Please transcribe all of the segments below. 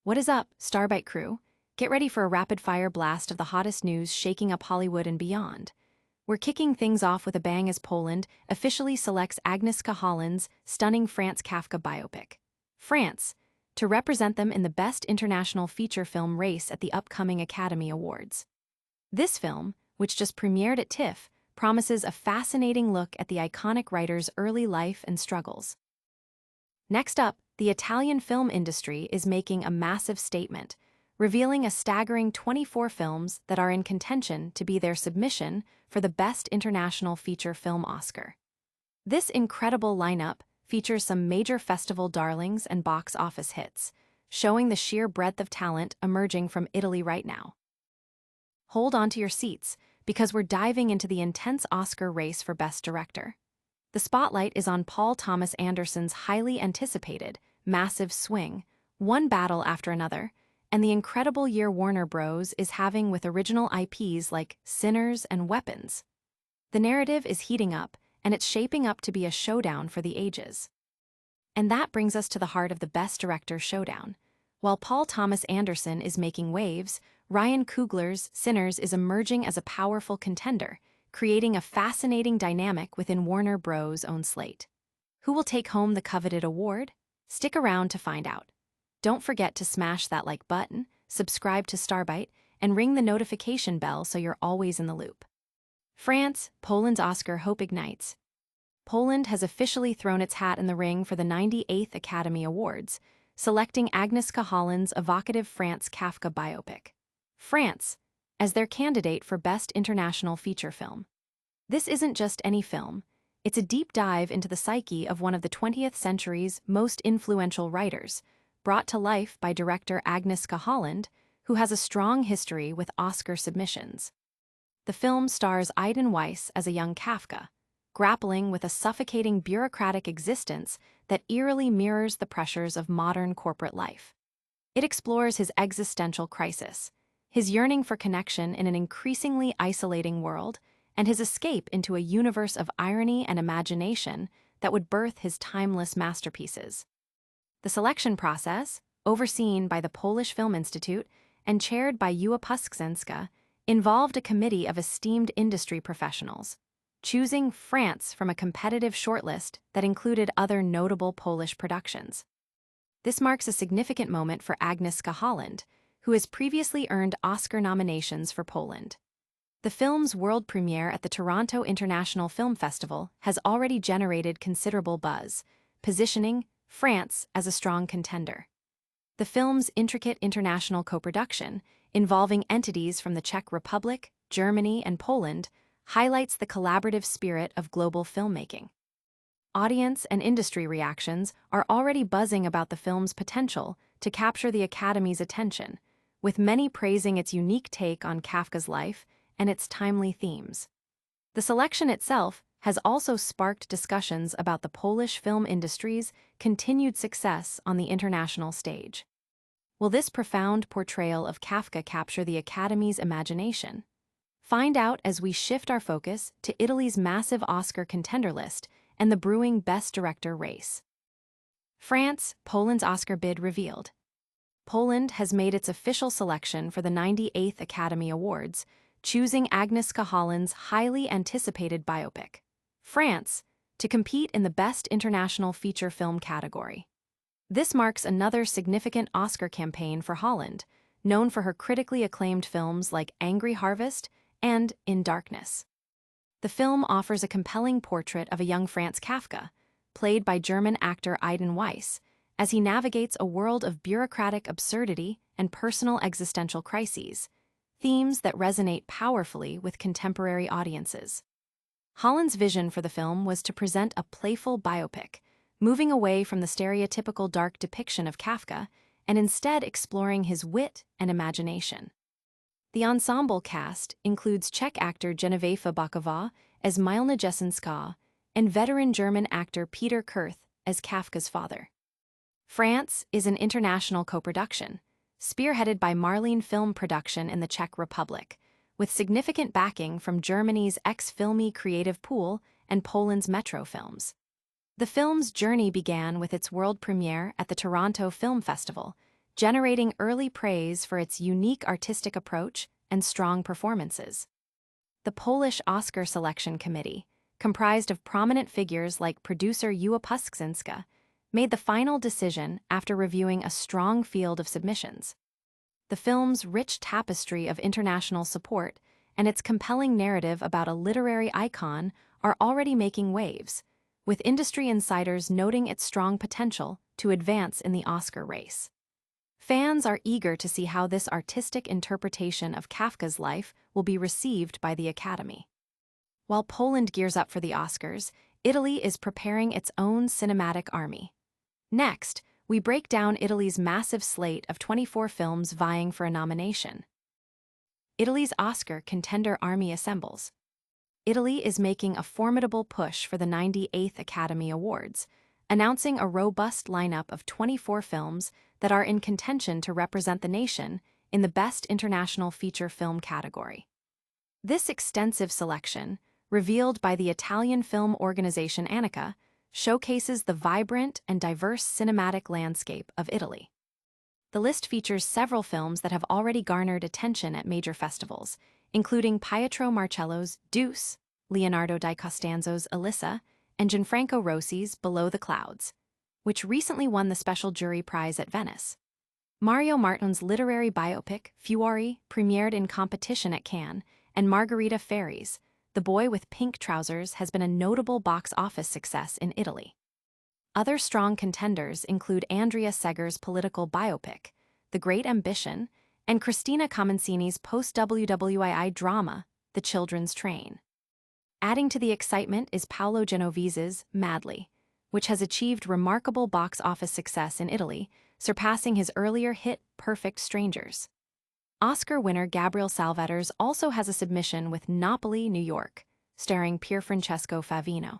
What is up, Starbite crew? Get ready for a rapid-fire blast of the hottest news shaking up Hollywood and beyond. We're kicking things off with a bang as Poland officially selects Agnieszka Holland's stunning Franz Kafka biopic, France, to represent them in the Best International Feature Film race at the upcoming Academy Awards. This film, which just premiered at TIFF, promises a fascinating look at the iconic writer's early life and struggles. Next up, the Italian film industry is making a massive statement, revealing a staggering 24 films that are in contention to be their submission for the Best International Feature Film Oscar. This incredible lineup features some major festival darlings and box office hits, showing the sheer breadth of talent emerging from Italy right now. Hold on to your seats, because we're diving into the intense Oscar race for Best Director. The spotlight is on Paul Thomas Anderson's highly anticipated, massive swing, one battle after another, and the incredible year Warner Bros. Is having with original IPs like Sinners and Weapons. The narrative is heating up, and it's shaping up to be a showdown for the ages. And that brings us to the heart of the Best Director showdown. While Paul Thomas Anderson is making waves, Ryan Coogler's Sinners is emerging as a powerful contender, creating a fascinating dynamic within Warner Bros.' own slate. Who will take home the coveted award? Stick around to find out. Don't forget to smash that like button, subscribe to Starbite, and ring the notification bell so you're always in the loop. France, Poland's Oscar hope ignites. Poland has officially thrown its hat in the ring for the 98th Academy Awards, selecting Agnieszka Holland's evocative Franz Kafka biopic, France, as their candidate for Best International Feature Film. This isn't just any film. It's a deep dive into the psyche of one of the 20th century's most influential writers, brought to life by director Agnieszka Holland, who has a strong history with Oscar submissions. The film stars Aiden Weiss as a young Kafka, grappling with a suffocating bureaucratic existence that eerily mirrors the pressures of modern corporate life. It explores his existential crisis, his yearning for connection in an increasingly isolating world, and his escape into a universe of irony and imagination that would birth his timeless masterpieces. The selection process, overseen by the Polish Film Institute and chaired by Juła Puskzenska, involved a committee of esteemed industry professionals, choosing France from a competitive shortlist that included other notable Polish productions. This marks a significant moment for Agnieszka Holland, who has previously earned Oscar nominations for Poland. The film's world premiere at the Toronto International Film Festival has already generated considerable buzz, positioning France as a strong contender. The film's intricate international co-production, involving entities from the Czech Republic, Germany, and Poland, highlights the collaborative spirit of global filmmaking. Audience and industry reactions are already buzzing about the film's potential to capture the Academy's attention, with many praising its unique take on Kafka's life and its timely themes. The selection itself has also sparked discussions about the Polish film industry's continued success on the international stage. Will this profound portrayal of Kafka capture the Academy's imagination? Find out as we shift our focus to Italy's massive Oscar contender list and the brewing Best Director race. France, Poland's Oscar bid revealed. Poland has made its official selection for the 98th Academy Awards, choosing Agnieszka Holland's highly anticipated biopic, France, to compete in the Best International Feature Film category. This marks another significant Oscar campaign for Holland, known for her critically acclaimed films like Angry Harvest and In Darkness. The film offers a compelling portrait of a young Franz Kafka, played by German actor Aiden Weiss, as he navigates a world of bureaucratic absurdity and personal existential crises, themes that resonate powerfully with contemporary audiences. Holland's vision for the film was to present a playful biopic, moving away from the stereotypical dark depiction of Kafka and instead exploring his wit and imagination. The ensemble cast includes Czech actor Genevieve Baková as Milena Jesenská and veteran German actor Peter Kurth as Kafka's father. France is an international co-production, spearheaded by Marlene Film Production in the Czech Republic, with significant backing from Germany's ex-Filmy Creative Pool and Poland's Metro Films. The film's journey began with its world premiere at the Toronto Film Festival, generating early praise for its unique artistic approach and strong performances. The Polish Oscar Selection Committee, comprised of prominent figures like producer Ewa Puskzinska, made the final decision after reviewing a strong field of submissions. The film's rich tapestry of international support and its compelling narrative about a literary icon are already making waves, with industry insiders noting its strong potential to advance in the Oscar race. Fans are eager to see how this artistic interpretation of Kafka's life will be received by the Academy. While Poland gears up for the Oscars, Italy is preparing its own cinematic army. Next, we break down Italy's massive slate of 24 films vying for a nomination. Italy's Oscar contender army assembles. Italy is making a formidable push for the 98th Academy Awards, announcing a robust lineup of 24 films that are in contention to represent the nation in the Best International Feature Film category. This extensive selection, revealed by the Italian film organization Anica, showcases the vibrant and diverse cinematic landscape of Italy. The list features several films that have already garnered attention at major festivals, including Pietro Marcello's Deuce, Leonardo di Costanzo's Elissa, and Gianfranco Rossi's Below the Clouds, which recently won the Special Jury Prize at Venice. Mario Martin's literary biopic, Fuori, premiered in competition at Cannes, and Margherita Ferri's The Boy with Pink Trousers has been a notable box office success in Italy. Other strong contenders include Andrea Seger's political biopic, The Great Ambition, and Cristina Comencini's post-WWII drama, The Children's Train. Adding to the excitement is Paolo Genovese's Madly, which has achieved remarkable box office success in Italy, surpassing his earlier hit Perfect Strangers. Oscar winner Gabriel Salvaters also has a submission with Napoli, New York, starring Pierfrancesco Favino.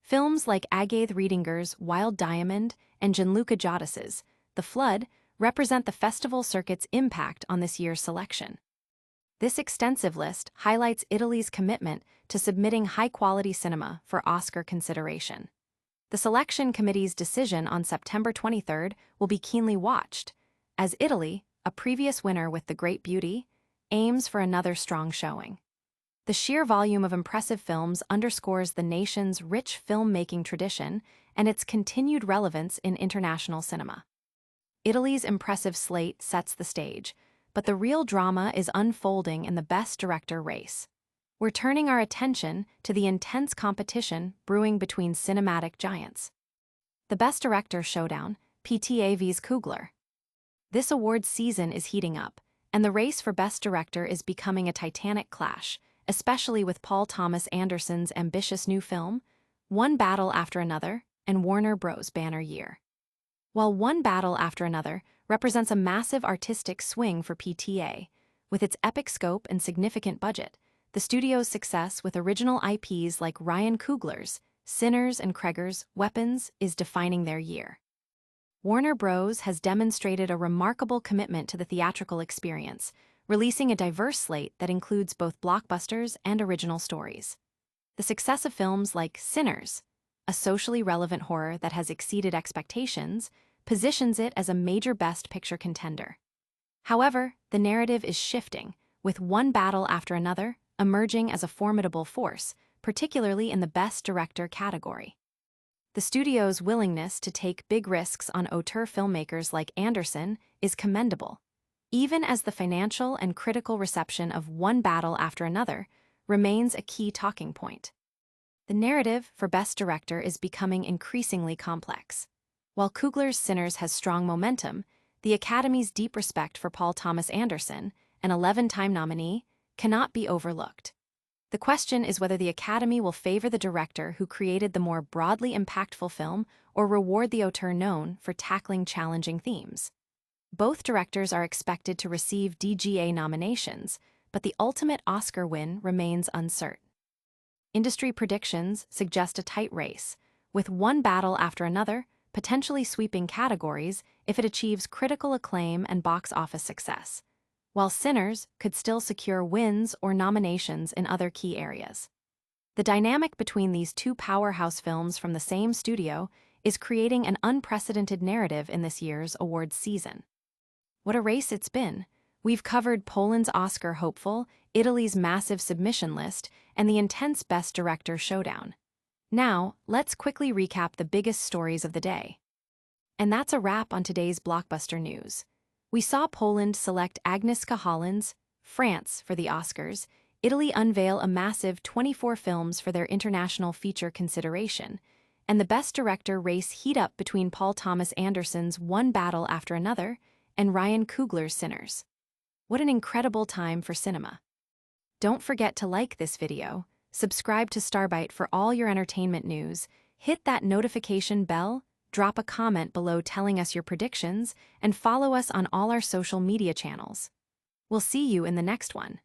Films like Agathe Riedinger's Wild Diamond and Gianluca Giotto's The Flood represent the festival circuit's impact on this year's selection. This extensive list highlights Italy's commitment to submitting high-quality cinema for Oscar consideration. The selection committee's decision on September 23rd will be keenly watched, as Italy, a previous winner with The Great Beauty, aims for another strong showing. The sheer volume of impressive films underscores the nation's rich filmmaking tradition and its continued relevance in international cinema. Italy's impressive slate sets the stage, but the real drama is unfolding in the Best Director race. We're turning our attention to the intense competition brewing between cinematic giants. The Best Director showdown, PTA vs. Coogler. This awards season is heating up, and the race for Best Director is becoming a titanic clash, especially with Paul Thomas Anderson's ambitious new film, One Battle After Another, and Warner Bros. Banner Year. While One Battle After Another represents a massive artistic swing for PTA, with its epic scope and significant budget, the studio's success with original IPs like Ryan Coogler's Sinners and Kreger's Weapons is defining their year. Warner Bros. Has demonstrated a remarkable commitment to the theatrical experience, releasing a diverse slate that includes both blockbusters and original stories. The success of films like Sinners, a socially relevant horror that has exceeded expectations, positions it as a major Best Picture contender. However, the narrative is shifting, with One Battle After Another emerging as a formidable force, particularly in the Best Director category. The studio's willingness to take big risks on auteur filmmakers like Anderson is commendable, even as the financial and critical reception of One Battle After Another remains a key talking point. The narrative for Best Director is becoming increasingly complex. While Coogler's Sinners has strong momentum, the Academy's deep respect for Paul Thomas Anderson, an 11-time nominee, cannot be overlooked. The question is whether the Academy will favor the director who created the more broadly impactful film or reward the auteur known for tackling challenging themes. Both directors are expected to receive DGA nominations, but the ultimate Oscar win remains uncertain. Industry predictions suggest a tight race, with One Battle After Another potentially sweeping categories if it achieves critical acclaim and box office success, while Sinners could still secure wins or nominations in other key areas. The dynamic between these two powerhouse films from the same studio is creating an unprecedented narrative in this year's awards season. What a race it's been. We've covered Poland's Oscar hopeful, Italy's massive submission list, and the intense Best Director showdown. Now, let's quickly recap the biggest stories of the day. And that's a wrap on today's blockbuster news. We saw Poland select Agnieszka Holland Franz for the Oscars, Italy unveil a massive 24 films for their international feature consideration, and the Best Director race heat up between Paul Thomas Anderson's One Battle After Another and Ryan Coogler's Sinners. What an incredible time for cinema. Don't forget to like this video, subscribe to Starbite for all your entertainment news, hit that notification bell, drop a comment below telling us your predictions, and follow us on all our social media channels. We'll see you in the next one.